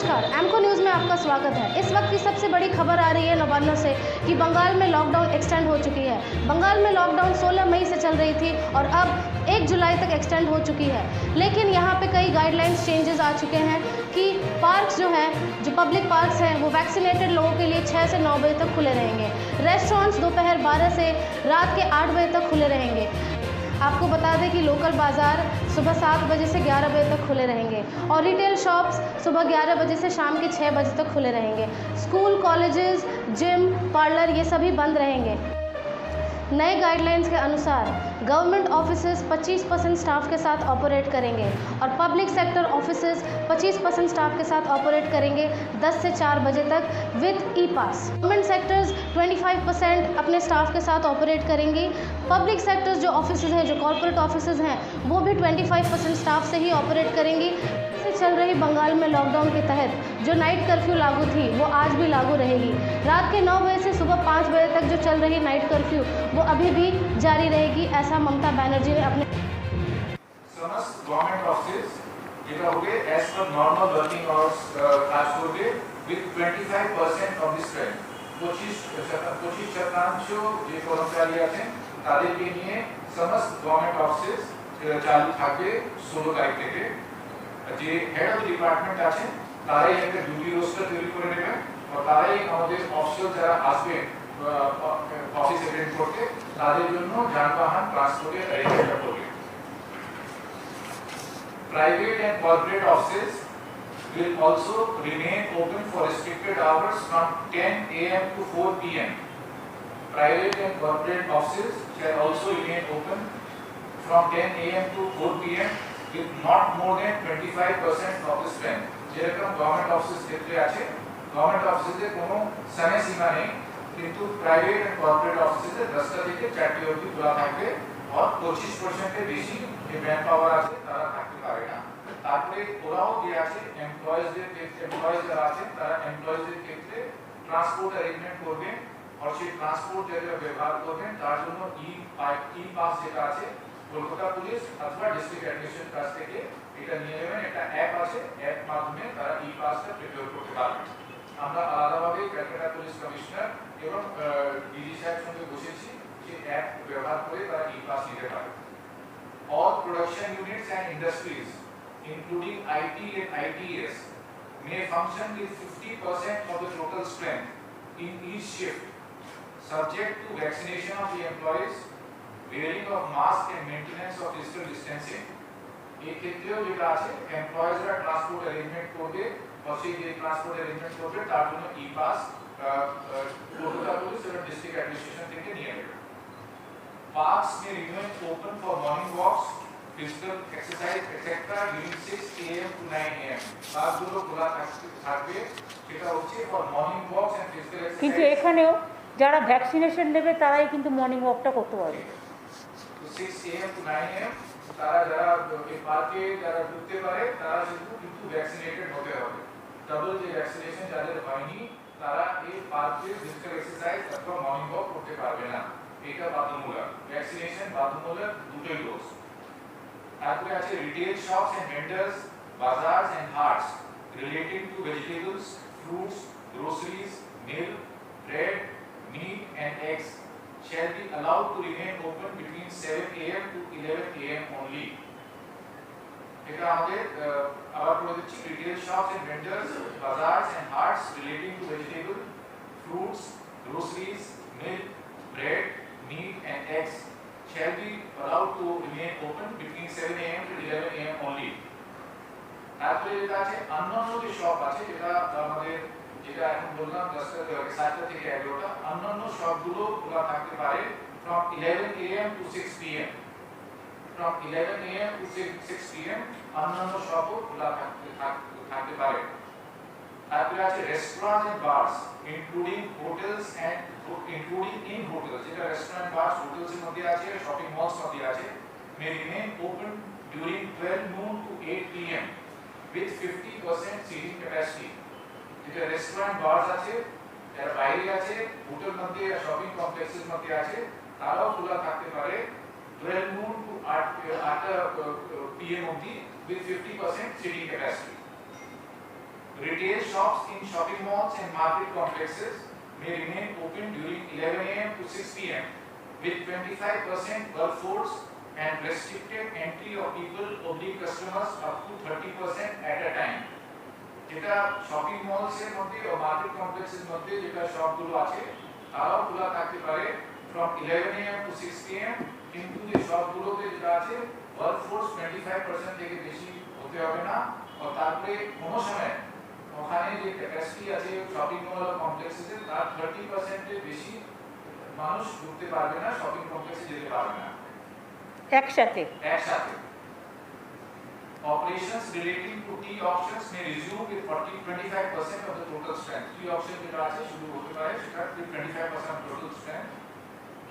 नमस्कार, एमको न्यूज़ में आपका स्वागत है। इस वक्त की सबसे बड़ी खबर आ रही है नवान्न से कि बंगाल में लॉकडाउन एक्सटेंड हो चुकी है। बंगाल में लॉकडाउन 16 मई से चल रही थी और अब 1 जुलाई तक एक्सटेंड हो चुकी है। लेकिन यहाँ पे कई गाइडलाइंस चेंजेस आ चुके हैं कि पार्क्स जो पब्लिक पार्क्स हैं वो वैक्सीनेटेड लोगों के लिए 6 से 9 बजे तक खुले रहेंगे। रेस्टोरेंट्स दोपहर 12 से रात के 8 बजे तक खुले रहेंगे। आपको बता दें कि लोकल बाज़ार सुबह 7 बजे से 11 बजे तक खुले रहेंगे और रिटेल शॉप्स सुबह 11 बजे से शाम के 6 बजे तक खुले रहेंगे। स्कूल, कॉलेजेस, जिम, पार्लर ये सभी बंद रहेंगे। नए गाइडलाइंस के अनुसार गवर्नमेंट ऑफिसेज 25% स्टाफ के साथ ऑपरेट करेंगे और पब्लिक सेक्टर ऑफिसेज 25% स्टाफ के साथ ऑपरेट करेंगे 10 से 4 बजे तक with E pass. Government sectors 25% अपने स्टाफ के साथ ऑपरेट करेंगी। पब्लिक सेक्टर्स जो ऑफिसेज हैं, जो कॉर्पोरेट ऑफिसेज हैं, वो भी 25% स्टाफ से ही ऑपरेट करेंगी। से चल रही बंगाल में लॉकडाउन के तहत जो नाइट कर्फ्यू लागू थी वो आज भी लागू रहेगी। रात के 9 बजे से सुबह 5 बजे तक जो चल रही नाइट कर्फ्यू वो अभी भी जारी रहेगी, ऐसा ममता बनर्जी ने अपने समस्त गवर्नमेंट ऑफिस যেটা হবে as per normal working hours কাজ করবে with 25% of the strength 25% যে কর্মচারী আছেন তাদেরকে নিয়ে সমস্ত গভর্নমেন্ট অফিস চালু থাকবে 16 তারিখ থেকে। যে হেড অফ ডিপার্টমেন্ট আছেন তারাই একটা ডিউটি রোস্টার তৈরি করে নেবেন আর তারাই আমাদের অফিসিয়াল যারা আসবেন অফিস অ্যাটেন্ড করতে তাদের জন্য যানবাহন ট্রান্সপোর্টের অ্যারেঞ্জমেন্ট করবে। Private and corporate offices will also remain open for restricted hours from 10 a.m. to 4 p.m. Private and corporate offices shall also remain open from 10 a.m. to 4 p.m. with not more than 25% of the strength. যেরকম government office ক্ষেত্রে আছে, government অফিসে কোনো সময় সীমা নেই, কিন্তু private and corporate অফিসে 10টা থেকে 4টে অবধি খোলা থাকবে আর 25% এর বেশি যে ম্যান পাওয়ার আছে তারা থাকতে পারে না। তারপরে ওরাও যে আছে এমপ্লয়িজদের ক্ষেত্রে, এমপ্লয়িজ যারা আছে তারা এমপ্লয়িজদের ক্ষেত্রে ট্রান্সপোর্ট অ্যারেঞ্জমেন্ট করবেন আর সেই ট্রান্সপোর্ট যেটা ব্যবহার করবেন তার জন্য ই পাস যেটা আছে কলকাতা পুলিশ অথবা ডিস্ট্রিক্ট অ্যাডমিনিস্ট্রেশন কাছ থেকে এটা নিয়ে নেবেন। একটা অ্যাপ আছে, অ্যাপ মাধ্যমে তারা ই পাসটা প্রিপেয়ার করতে পারবেন। আমরা আলাদাভাবে ক্যালকাটা পুলিশ কমিশনার এবং ডিজি সাহেবের সঙ্গে বসেছি যে অ্যাপ ব্যবহার করে তারা ই পাস নিতে পারে। All production units and industries including IT and ITS may function with 50% of the total strength in each shift subject to vaccination of the employees, wearing of mask and maintenance of physical distancing। এই ক্ষেত্রেও যেটা আছে এমপ্লয়িজরা transport arrangement করবে আর সেই যে transport arrangement করবে তার জন্য ই পাস কলকাতা পুলিশ এবং ডিস্ট্রিক্ট অ্যাডমিনিস্ট্রেশন থেকে নিয়ে নেবে। Parks may remain open for morning walks, physical exercise, etc. during 6 a.m. to 9 a.m. পার্কগুলো খোলা থাকবে, সেটা হচ্ছে for morning walks and physical exercise। কিন্তু এখানেও যারা ভ্যাকসিনেশন নেবে তারাই কিন্তু মর্নিং ওয়াকটা করতে পারবে। 6 a.m. to 9 a.m. তারা যারা এই পার্কে যারা ঢুকতে পারে তারা কিন্তু ভ্যাকসিনেটেড হতে হবে। ডাবল যে ভ্যাকসিনেশন যাদের হয়নি তারা এই পার্কে ফিজিক্যাল এক্সারসাইজ অথবা মর্নিং ওয়াক করতে পারবে না। এটা বাধ্যতামূলক, ভ্যাকসিনেশন বাধ্যতামূলক দুটোই ডোজ। তারপরে আছে retail shops and vendors, bazaars and haats relating to vegetables, fruits, groceries, milk, bread, meat and eggs shall be allowed to remain open between 7 a.m. to 11 a.m. only। এটা আমাদের আবার বলে দিচ্ছি, retail shops and vendors, bazaars and haats relating to vegetable, fruits, groceries, milk, bread, meat and eggs shall be allowed to remain open between 7 a.m. to 11 a.m. only। তারপরে যেটা আছে অন্যান্য যে শপ আছে যেটা আমাদের যেটা এখন বললাম 10টা থেকে 7টা থেকে 11টা, অন্যান্য শপগুলো খোলা থাকতে পারে from 11 a.m. to 6 p.m. from 11 a.m. to 6 p.m. অন্যান্য শপও খোলা থাকতে পারে। তারপরে আছে restaurants and bars including hotels and including in hotels, যেটা রেস্টুরেন্ট বারস হোটেলস এর মধ্যে আছে, শপিং মলস মধ্যে আছে, may remain open during 12 noon to 8 p.m. with 50% seating capacity। যেটা রেস্টুরেন্ট বারস আছে যারা বাইরে আছে, হোটেল মধ্যে শপিং কমপ্লেক্সের মধ্যে আছে, তারাও খোলা থাকতে পারে 12 noon to 8 p.m. অবধি with 50% seating capacity। Retail shops in shopping malls and market complexes may remain open during 11 a.m. to 6 p.m. with 25% workforce and restricted entry of people oblique customers up to 30% at a time. যেটা shopping মলসের মধ্যে ও market কমপ্লেক্সের মধ্যে যেটা শপগুলো আছে তারাও খোলা থাকতে পারে from 11 a.m. to 6 p.m. কিন্তু যে শপগুলোতে যেটা আছে ওয়ার্কফোর্স 25% থেকে বেশি হতে হবে না ও তারপরে কোনো সময় ওখানে যে ক্যাপাসিটি আছে শপিং মল কমপ্লেক্সে তার 30% এর বেশি মানুষ ঢুকতে পারবে না শপিং কমপ্লেক্সে যেতে পারবে না একসাথে। Operations relating to tea auctions may resume with 25% of the total strength. Tea auction যেটা আছে শুরু হতে পারে সেটা 25% of total strength.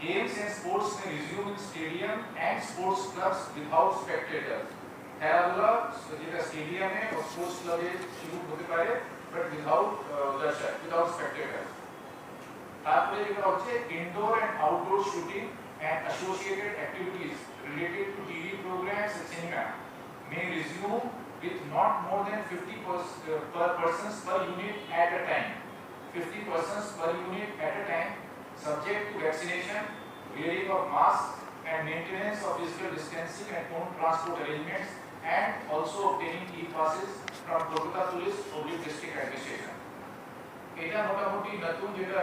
Games and sports may resume in stadium and sports clubs without spectators. খেলাধুলা যেটা স্টেডিয়ামে ও স্পোর্টস ক্লাবে শুরু হতে পারে but without spectators. তারপরে যেটা হচ্ছে indoor and outdoor shooting and associated activities related to TV programs and cinema may resume with not more than 50 persons per unit at a time. 50 persons per unit at a time, subject to vaccination, wearing of masks, and maintenance of physical distancing and own transport arrangements, and also obtaining e-passes from Kolkata Police Public District Administration. এটা মোটামুটি নতুন যেটা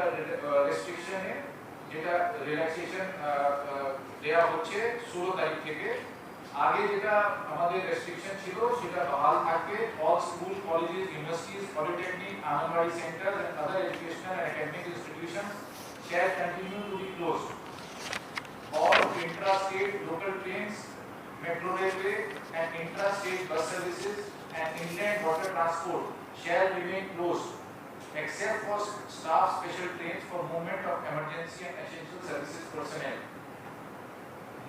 রেস্ট্রিকশনে যেটা relaxation দেয়া হচ্ছে 16 তারিখ থেকে। আগে যেটা আমাদের রেস্ট্রিকশন ছিল সেটা বহাল থাকবে। All school, colleges, universities, polytechnic, anganwadi centre and other educational and academic institutions shall continue to be closed. All intra-state local trains, metro railway and intra-state bus services and inland water transport shall remain closed except for staff special trains for movement of emergency and essential services personnel.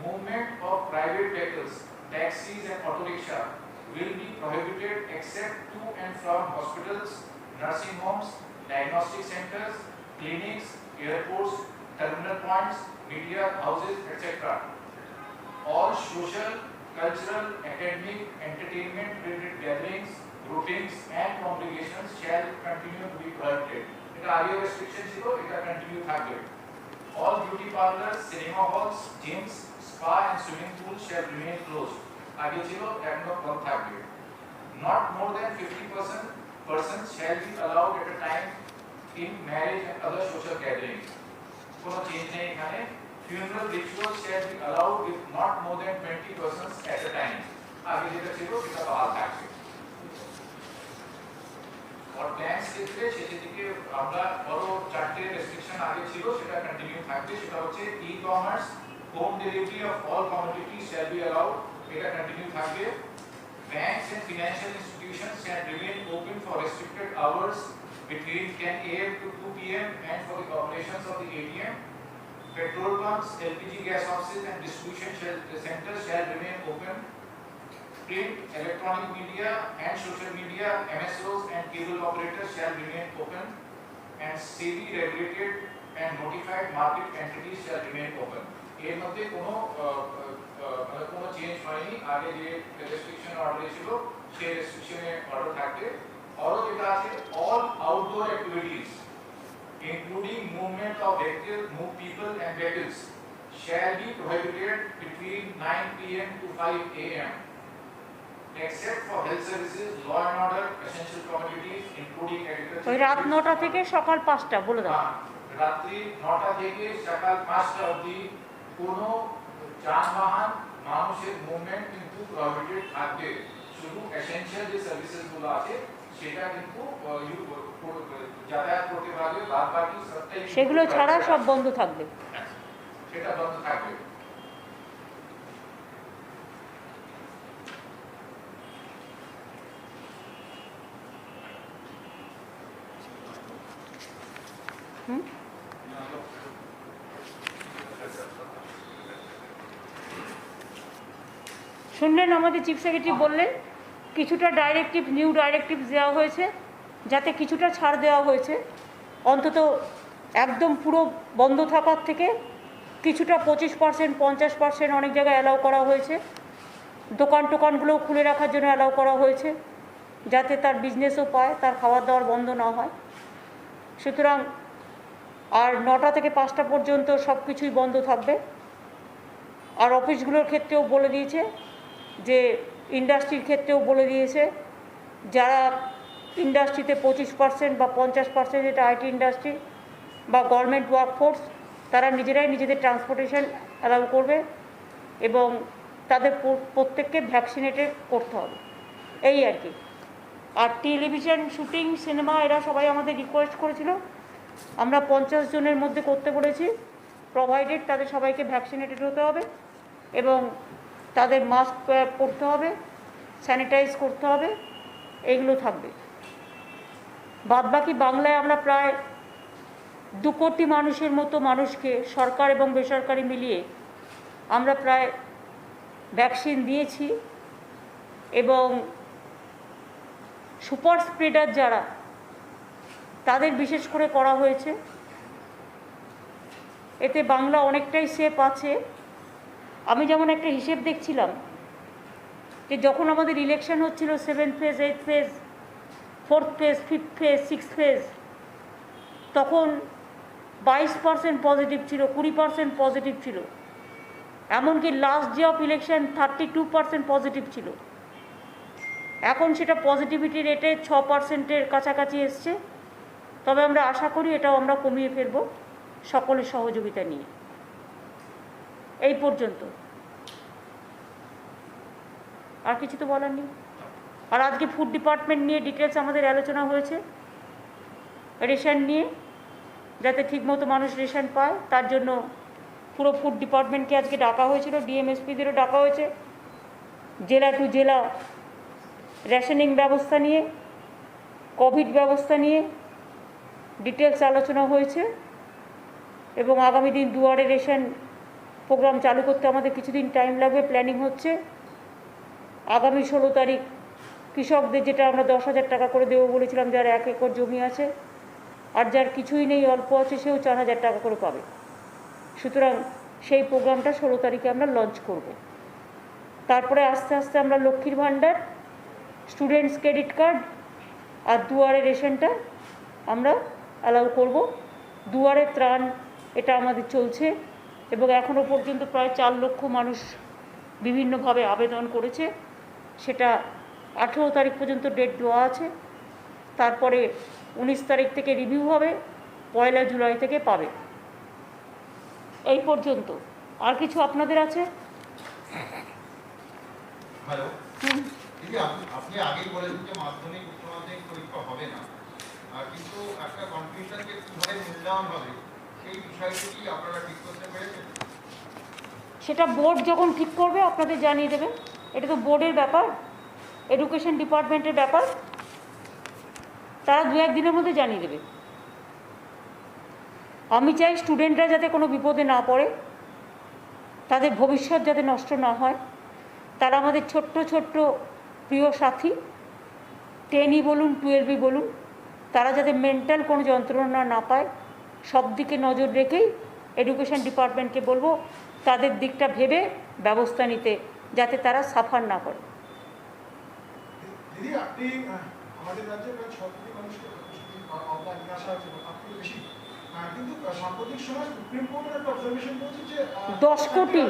Movement of private vehicles, taxis and auto rickshaw will be prohibited except to and from hospitals, nursing homes, diagnostic centers, clinics, airports, terminal points, media houses, etc. All social, cultural, academic, entertainment related gatherings, groupings and congregations shall continue to be prohibited. এটা আগে restriction ছিল, এটা continue থাকবে। All beauty parlors, cinema halls, gyms, spa and swimming pools shall remain closed. আগে ছিল এখনো বন্ধ থাকবে। Not more than 50% persons shall be allowed at a time in marriage and other social gatherings. কোনো change নেই এখানে। Funeral rituals shall be allowed with not more than 20 persons at a time. আগে যেটা ছিল সেটা বহাল থাকবে। और ব্যাংক ক্ষেত্রে সেদিকে আমরা বড় চারটে রেস্ট্রিকশন আগে ছিল সেটা কন্টিনিউ থাকবে। সেটা হচ্ছে e-commerce, home delivery of all commodities shall be allowed, এটা কন্টিনিউ থাকবে। Banks and financial institutions can remain open for restricted hours between 10 a.m. to 2 p.m. and for the operations of the ATM. Petrol pumps, LPG gas offices and distribution centers shall remain open. Print, electronic media and social media, MSOs and cable operators shall remain open, and SEBI regulated and notified market entities shall remain open. এর মধ্যে কোনো change হয়নি। আগে যে restriction order ছিল সেই রেস্ট্রিকশনে order থাকবে। আরও যেটা আছে all outdoor activities including movement of vehicles, move people and vehicles shall be prohibited between 9 p.m. to 5 a.m. except for health services, law and order, essential commodities including agriculture. ওই রাত 9টা থেকে সকাল 5টা বলে দাও। রাত্রি 9টা থেকে সকাল 5টা অবধি কোনো যানবাহন মানুষের মুভমেন্ট কিন্তু প্রহিবিটেড থাকবে। শুধু এসেনশিয়াল যে সার্ভিসেসগুলো আছে সেটা কিন্তু যাতায়াত করতে পারবে, বাদ বাকি সবটাই সেগুলো ছাড়া সব বন্ধ থাকবে। সেটা বন্ধ থাকবে। শুনলেন আমাদের চিফ সেক্রেটারি বললেন কিছুটা ডাইরেক্টিভ, নিউ ডাইরেক্টিভ দেওয়া হয়েছে, যাতে কিছুটা ছাড় দেওয়া হয়েছে। অন্তত একদম পুরো বন্ধ থাকার থেকে কিছুটা 25%, 50% অনেক জায়গায় অ্যালাউ করা হয়েছে। দোকানগুলো খুলে রাখার জন্য অ্যালাউ করা হয়েছে। যাতে তার বিজনেসও পায়, তার খাবার দাবার বন্ধ না হয়। সুতরাং আর 9টা থেকে 5টা পর্যন্ত সব কিছুই বন্ধ থাকবে। আর অফিসগুলোর ক্ষেত্রেও বলে দিয়েছে, যে ইন্ডাস্ট্রির ক্ষেত্রেও বলে দিয়েছে, যারা ইন্ডাস্ট্রিতে 25% বা 50%, যেটা আইটি ইন্ডাস্ট্রি বা গভর্নমেন্ট ওয়ার্কফোর্স, তারা নিজেরাই নিজেদের ট্রান্সপোর্টেশন অ্যালাউ করবে এবং তাদের প্রত্যেককে ভ্যাকসিনেটেড করতে হবে, এই আর কি। আর টেলিভিশন শুটিং, সিনেমা, এরা সবাই আমাদের রিকোয়েস্ট করেছিল, আমরা 50 জনের মধ্যে করতে বলেছি, প্রোভাইডেড তাদের সবাইকে ভ্যাকসিনেটেড হতে হবে এবং তাদের মাস্ক পরতে হবে, স্যানিটাইজ করতে হবে, এইগুলো থাকবে। বাদবাকি বাংলায় আমরা প্রায় 2 কোটি মানুষের মতো মানুষকে, সরকার এবং বেসরকারি মিলিয়ে আমরা প্রায় ভ্যাকসিন দিয়েছি এবং সুপার স্প্রেডার যারা, তাদের বিশেষ করে করা হয়েছে। এতে বাংলা অনেকটাই সেফ আছে। আমি যেমন একটা হিসেব দেখছিলাম যে যখন আমাদের ইলেকশন হচ্ছিল 7th phase, 8th phase, 4th phase, 5th phase, 6th phase, তখন 22% পজিটিভ ছিল, 20% পজিটিভ ছিল, এমনকি last day of election 32% positive ছিল। এখন সেটা পজিটিভিটি রেটে 6%-এর কাছাকাছি এসছে। তবে আমরা আশা করি এটাও আমরা কমিয়ে ফেলব সকলের সহযোগিতা নিয়ে। এই পর্যন্ত, আর কিছু তো বলার নেই। আর আজকে ফুড ডিপার্টমেন্ট নিয়ে ডিটেলস আমাদের আলোচনা হয়েছে, রেশন নিয়ে, যাতে ঠিকমতো মানুষ রেশন পায়, তার জন্য পুরো ফুড ডিপার্টমেন্টকে আজকে ডাকা হয়েছিল, ডিএমএসপিদেরও ডাকা হয়েছে, জেলা টু জেলা রেশনিং ব্যবস্থা নিয়ে, কোভিড ব্যবস্থা নিয়ে ডিটেলস আলোচনা হয়েছে এবং আগামী দিন দুয়ারে রেশন প্রোগ্রাম চালু করতে আমাদের কিছুদিন টাইম লাগবে, প্ল্যানিং হচ্ছে। আগামী 16 তারিখ কৃষকদের, যেটা আমরা 10,000 টাকা করে দেবো বলেছিলাম, যার 1 একর জমি আছে আর যার কিছুই নেই, অল্প আছে, সেও 4,000 টাকা করে পাবে। সুতরাং সেই প্রোগ্রামটা 16 তারিখে আমরা লঞ্চ করব। তারপরে আস্তে আস্তে আমরা লক্ষ্মীর ভাণ্ডার, স্টুডেন্টস ক্রেডিট কার্ড আর দুয়ারে রেশনটা আমরা অ্যালাউ করব। দুয়ারে ত্রাণ, এটা আমাদের চলছে এবং এখনও পর্যন্ত প্রায় 4 লক্ষ মানুষ বিভিন্নভাবে আবেদন করেছে। সেটা 18 তারিখ পর্যন্ত ডেট দেওয়া আছে। তারপরে 19 তারিখ থেকে রিভিউ হবে, 1 জুলাই থেকে পাবে। এই পর্যন্ত। আর কিছু আপনাদের আছে? হ্যালো, আপনি আগেই বলেছেন যে মাধ্যমিক উচ্চ মাধ্যমিক পরীক্ষা হবে না, কিন্তু একটা কনফিউশন যে কিভাবে মূল্যায়ন হবে সেই বিষয়টি কি আপনারা ঠিক করতে পেরেছেন? সেটা বোর্ড যখন ঠিক করবে আপনাদের জানিয়ে দেবে। এটা তো বোর্ডের ব্যাপার, এডুকেশন ডিপার্টমেন্টের ব্যাপার, তারা 2-1 দিনের মধ্যে জানিয়ে দেবে। আমি চাই স্টুডেন্টরা যাতে কোনো বিপদে না পড়ে, তাদের ভবিষ্যৎ যাতে নষ্ট না হয়। তারা আমাদের ছোট্ট ছোট্ট প্রিয় সাথী, 10ই বলুন, 12ই বলুন, তারা যাতে মেন্টাল কোনো যন্ত্রণা না পায়, সব দিকে নজর রেখেই এডুকেশন ডিপার্টমেন্টকে বলবো তাদের দিকটা ভেবে ব্যবস্থা নিতে, যাতে তারা সাফার না করে। দিদি, আপনি আমাদের রাজ্যে প্রায় 6 কোটি মানুষকে অবদান নিয়ে আসা হয়েছে, আপনি বেশি, কিন্তু সাম্প্রতিক সময় সুপ্রিম কোর্টের একটা অবজারভেশন বলছে যে 10 কোটি,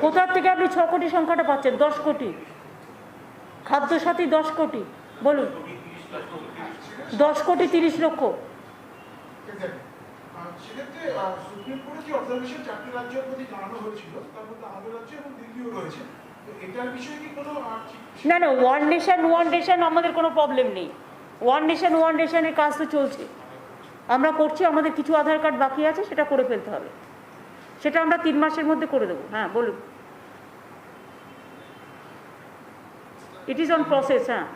কোথার থেকে আপনি 6 কোটি সংখ্যাটা পাচ্ছেন? 10 কোটি, খাদ্যসাথী 10 কোটি, বলুন। 10 কোটি 30 লক্ষ। সেক্ষেত্রে সুপ্রিম কোর্টের যে অবজারভেশন 4টি রাজ্যের প্রতি জানানো হয়েছিল, তার মধ্যে আমাদের রাজ্য এবং দিল্লিও রয়েছে, তো এটার বিষয়ে কি কোনো না না, ওয়ান নেশন আমাদের কোনো প্রবলেম নেই। ওয়ান নেশনের কাজ তো চলছে, আমরা করছি। আমাদের কিছু আধার কার্ড বাকি আছে, সেটা করে ফেলতে হবে, সেটা আমরা 3 মাসের মধ্যে করে দেবো। হ্যাঁ বলুন, ইট ইজ অন প্রসেস। হ্যাঁ,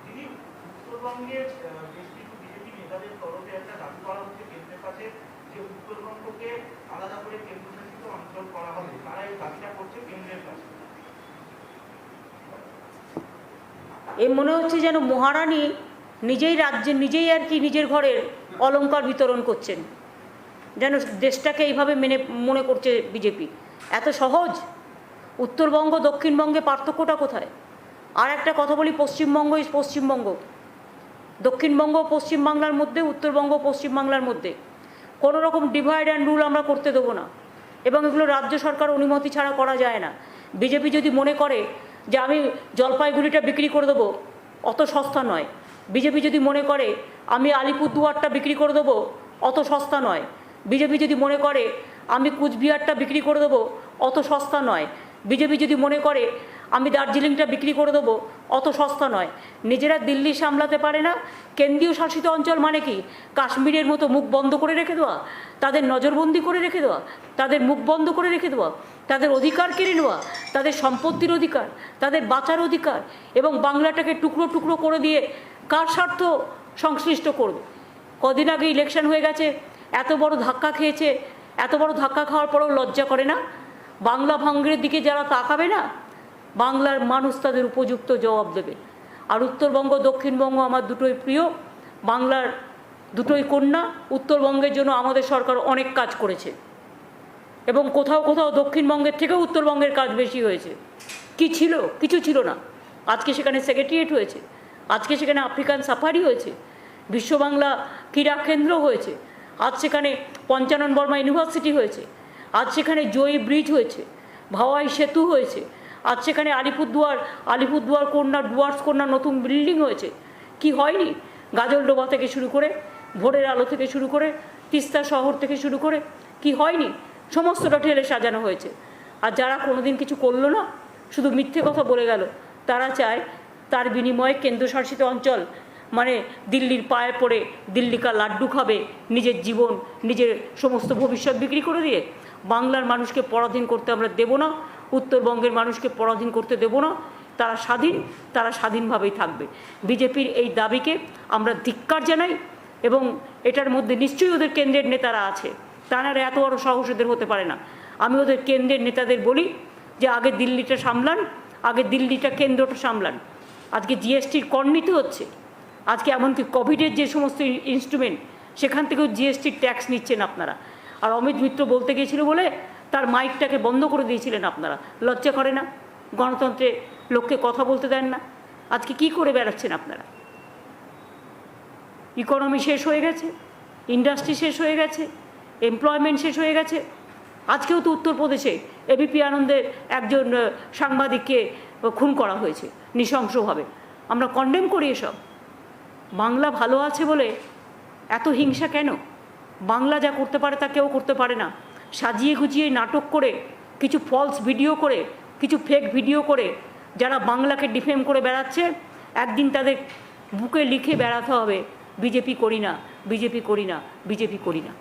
দিদি, উত্তরবঙ্গের বেশ কিছু বিজেপি নেতাদের তরফে একটা দাবি করা হচ্ছে কেন্দ্রের কাছে যে উত্তরবঙ্গকে আলাদা করে কেন্দ্রশাসিত অঞ্চল করা হবে। তারা এই দাবিটা করছে কেন্দ্রের কাছে। এই মনে হচ্ছে যেন মহারানী নিজেই রাজ্যে, নিজেই আর কি নিজের ঘরের অলংকার বিতরণ করছেন, যেন দেশটাকে এইভাবে মনে করছে বিজেপি। এত সহজ? উত্তরবঙ্গ দক্ষিণবঙ্গে পার্থক্যটা কোথায়? আর একটা কথা বলি, পশ্চিমবঙ্গ ইজ পশ্চিমবঙ্গ, দক্ষিণবঙ্গ পশ্চিমবাংলার মধ্যে, উত্তরবঙ্গ পশ্চিমবাংলার মধ্যে কোনো রকম ডিভাইড অ্যান্ড রুল আমরা করতে দেবো না, এবং এগুলো রাজ্য সরকার অনুমতি ছাড়া করা যায় না। বিজেপি যদি মনে করে যে আমি জলপাইগুড়িটা বিক্রি করে দেবো, অত সস্তা নয়। বিজেপি যদি মনে করে আমি আলিপুরদুয়ারটা বিক্রি করে দেবো, অত সস্তা নয়। বিজেপি যদি মনে করে আমি কুচবিহারটা বিক্রি করে দেবো, অত সস্তা নয়। বিজেপি যদি মনে করে আমি দার্জিলিংটা বিক্রি করে দেবো, অত সস্তা নয়। নিজেরা দিল্লি সামলাতে পারে না, কেন্দ্রীয় শাসিত অঞ্চল মানে কি কাশ্মীরের মতো মুখ বন্ধ করে রেখে দেওয়া, তাদের নজরবন্দি করে রেখে দেওয়া, তাদের মুখ বন্ধ করে রেখে দেওয়া, তাদের অধিকার কেড়ে নেওয়া, তাদের সম্পত্তির অধিকার, তাদের বাঁচার অধিকার, এবং বাংলাটাকে টুকরো টুকরো করে দিয়ে কার স্বার্থ সংশ্লিষ্ট করবে? কদিন আগে ইলেকশন হয়ে গেছে, এত বড় ধাক্কা খেয়েছে, এত বড় ধাক্কা খাওয়ার পরেও লজ্জা করে না? বাংলা ভাঙড়ের দিকে যারা তাকাবে না, বাংলার মানুষ তাদের উপযুক্ত জবাব দেবে। আর উত্তরবঙ্গ দক্ষিণবঙ্গ আমার দুটোই প্রিয়, বাংলার দুটোই কন্যা। উত্তরবঙ্গের জন্য আমাদের সরকার অনেক কাজ করেছে, এবং কোথাও কোথাও দক্ষিণবঙ্গের থেকেও উত্তরবঙ্গের কাজ বেশি হয়েছে। কি ছিল? কিছু ছিল না। আজকে সেখানে সেক্রেটারিয়েট হয়েছে, আজকে সেখানে আফ্রিকান সাফারি হয়েছে, বিশ্ববাংলা ক্রীড়া কেন্দ্র হয়েছে, আজ সেখানে পঞ্চানন বর্মা ইউনিভার্সিটি হয়েছে, আজ সেখানে জয়ী ব্রিজ হয়েছে, ভাওয়াই সেতু হয়েছে, আজ সেখানে আলিপুরদুয়ার কন্যা ডুয়ার্স কন্যা নতুন বিল্ডিং হয়েছে। কি হয়নি? গাজলডোবা থেকে শুরু করে, ভোরের আলো থেকে শুরু করে, তিস্তা শহর থেকে শুরু করে, কি হয়নি? সমস্তটা ঠেলে সাজানো হয়েছে। আর যারা কোনোদিন কিছু করলো না, শুধু মিথ্যে কথা বলে গেল, তারা চায় তার বিনিময়ে কেন্দ্রশাসিত অঞ্চল মানে দিল্লির পায়ে পড়ে দিল্লিকা লাড্ডু খাবে, নিজের জীবন, নিজের সমস্ত ভবিষ্যৎ বিক্রি করে দিয়ে। বাংলার মানুষকে পরাধীন করতে আমরা দেব না, উত্তরবঙ্গের মানুষকে পরাধীন করতে দেব না। তারা স্বাধীন, তারা স্বাধীনভাবেই থাকবে। বিজেপির এই দাবিকে আমরা ধিক্কার জানাই, এবং এটার মধ্যে নিশ্চয়ই ওদের কেন্দ্রের নেতারা আছে, তারা এত বড় সাহস ওদের হতে পারে না। আমি ওদের কেন্দ্রের নেতাদের বলি যে আগে দিল্লিটা সামলান, আগে দিল্লিটা কেন্দ্রটা সামলান। আজকে জিএসটির কর নিতে হচ্ছে, আজকে এমনকি কোভিডের যে সমস্ত ইনস্ট্রুমেন্ট, সেখান থেকেও জিএসটির ট্যাক্স নিচ্ছেন আপনারা। আর অমিত মিত্র বলতে গিয়েছিল বলে তার মাইকটাকে বন্ধ করে দিয়েছিলেন আপনারা। লজ্জা করে না? গণতন্ত্রে লোককে কথা বলতে দেন না। আজকে কি করে বেড়াচ্ছেন আপনারা? ইকোনমি শেষ হয়ে গেছে, ইন্ডাস্ট্রি শেষ হয়ে গেছে, এমপ্লয়মেন্ট শেষ হয়ে গেছে। আজকেও তো উত্তরপ্রদেশে এবিপি আনন্দের একজন সাংবাদিককে খুন করা হয়েছে নৃশংসভাবে। আমরা কন্ডেম করি এসব। বাংলা ভালো আছে বলে এত হিংসা কেন? বাংলা যা করতে পারে তা কেউ করতে পারে না। সাজিয়ে গুজিয়ে নাটক করে, কিছু ফলস ভিডিও করে, কিছু ফেক ভিডিও করে যারা বাংলাকে ডিফেম করে বেড়াচ্ছে, একদিন তাদের বুকে লিখে বেড়াতে হবে বিজেপি করি না, বিজেপি করি না, বিজেপি করি না।